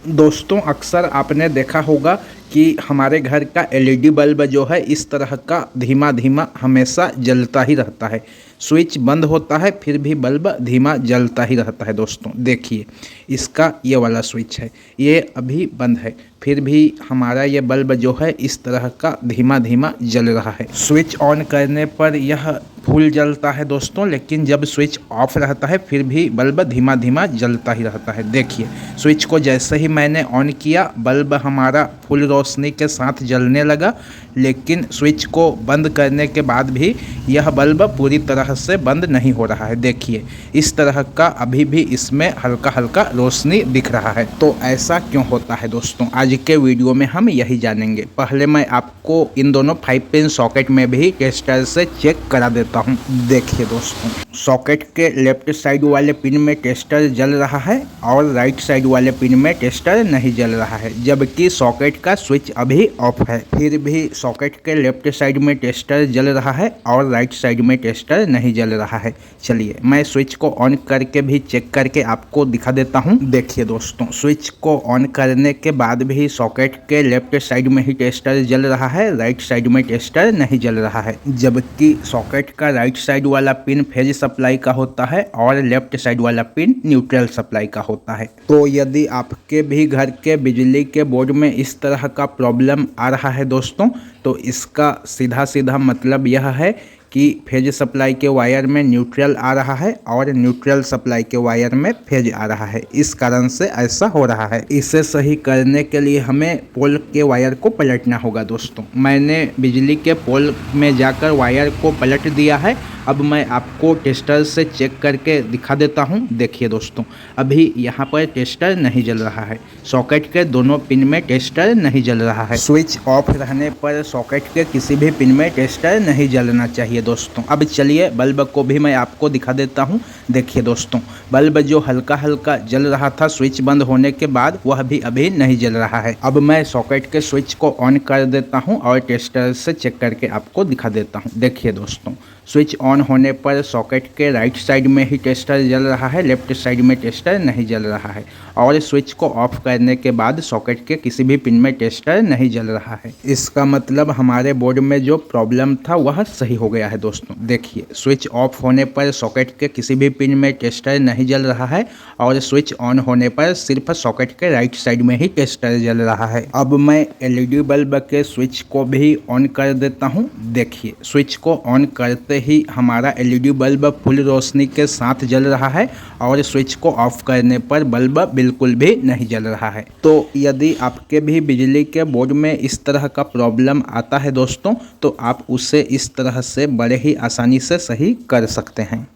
दोस्तों अक्सर आपने देखा होगा कि हमारे घर का एलईडी बल्ब जो है इस तरह का धीमा धीमा हमेशा जलता ही रहता है। स्विच बंद होता है फिर भी बल्ब धीमा जलता ही रहता है। दोस्तों देखिए, इसका ये वाला स्विच है, ये अभी बंद है, फिर भी हमारा ये बल्ब जो है इस तरह का धीमा धीमा जल रहा है। स्विच ऑन करने पर यह फुल जलता है दोस्तों, लेकिन जब स्विच ऑफ रहता है फिर भी बल्ब धीमा धीमा जलता ही रहता है। देखिए, स्विच को जैसे ही मैंने ऑन किया बल्ब हमारा फुल रोशनी के साथ जलने लगा, लेकिन स्विच को बंद करने के बाद भी यह बल्ब पूरी तरह से बंद नहीं हो रहा है। देखिए, इस तरह का अभी भी इसमें हल्का हल्का रोशनी दिख रहा है। तो ऐसा क्यों होता है दोस्तों, आज के वीडियो में हम यही जानेंगे। पहले मैं आपको इन दोनों 5 पिन सॉकेट में भी टेस्टर से चेक करा देता हूं। देखिए दोस्तों, सॉकेट के लेफ्ट साइड वाले पिन में टेस्टर जल रहा है और राइट साइड वाले पिन में टेस्टर नहीं जल रहा है, जबकि सॉकेट का स्विच अभी ऑफ है। फिर भी सॉकेट के लेफ्ट साइड में टेस्टर जल रहा है और राइट साइड में टेस्टर नहीं जल रहा है। चलिए मैं स्विच को ऑन करके भी चेक करके आपको दिखा देता हूं। देखिए दोस्तों, स्विच को ऑन करने के बाद भी सॉकेट के लेफ्ट साइड में ही टेस्टर जल रहा है, राइट साइड में टेस्टर नहीं जल रहा है, जबकि सॉकेट का राइट साइड वाला पिन फेज सप्लाई का होता है और लेफ्ट साइड वाला पिन न्यूट्रल सप्लाई का होता है। तो यदि आपके भी घर के बिजली के बोर्ड में इस तरह का प्रॉब्लम आ रहा है दोस्तों, तो इसका सीधा सीधा मतलब यह है कि फेज सप्लाई के वायर में न्यूट्रल आ रहा है और न्यूट्रल सप्लाई के वायर में फेज आ रहा है। इस कारण से ऐसा हो रहा है। इसे सही करने के लिए हमें पोल के वायर को पलटना होगा दोस्तों। मैंने बिजली के पोल में जाकर वायर को पलट दिया है। अब मैं आपको टेस्टर से चेक करके दिखा देता हूं। देखिए दोस्तों, अभी यहाँ पर टेस्टर नहीं जल रहा है, सॉकेट के दोनों पिन में टेस्टर नहीं जल रहा है। स्विच ऑफ रहने पर सॉकेट के किसी भी पिन में टेस्टर नहीं जलना चाहिए दोस्तों। अब चलिए बल्ब को भी मैं आपको दिखा देता हूँ। देखिए दोस्तों, बल्ब जो हल्का हल्का जल रहा था स्विच बंद होने के बाद, वह भी अभी नहीं जल रहा है। अब मैं सॉकेट के स्विच को ऑन कर देता हूँ और टेस्टर से चेक करके आपको दिखा देता हूँ। देखिए दोस्तों, स्विच ऑन होने पर सॉकेट के राइट साइड में ही टेस्टर जल रहा है, लेफ्ट साइड में टेस्टर नहीं जल रहा है, और स्विच को ऑफ करने के बाद सॉकेट के किसी भी पिन में टेस्टर नहीं जल रहा है। इसका मतलब हमारे बोर्ड में जो प्रॉब्लम था वह सही हो गया है दोस्तों। देखिए, स्विच ऑफ होने पर सॉकेट के किसी भी पिन में टेस्टर नहीं जल रहा है और स्विच ऑन होने पर सिर्फ सॉकेट के राइट साइड में ही टेस्टर जल रहा है। अब मैं एलईडी बल्ब के स्विच को भी ऑन कर देता हूँ। देखिए, स्विच को ऑन करते ही हमारा एलईडी बल्ब फुल रोशनी के साथ जल रहा है और स्विच को ऑफ करने पर बल्ब बिल्कुल भी नहीं जल रहा है। तो यदि आपके भी बिजली के बोर्ड में इस तरह का प्रॉब्लम आता है दोस्तों, तो आप उसे इस तरह से बड़े ही आसानी से सही कर सकते हैं।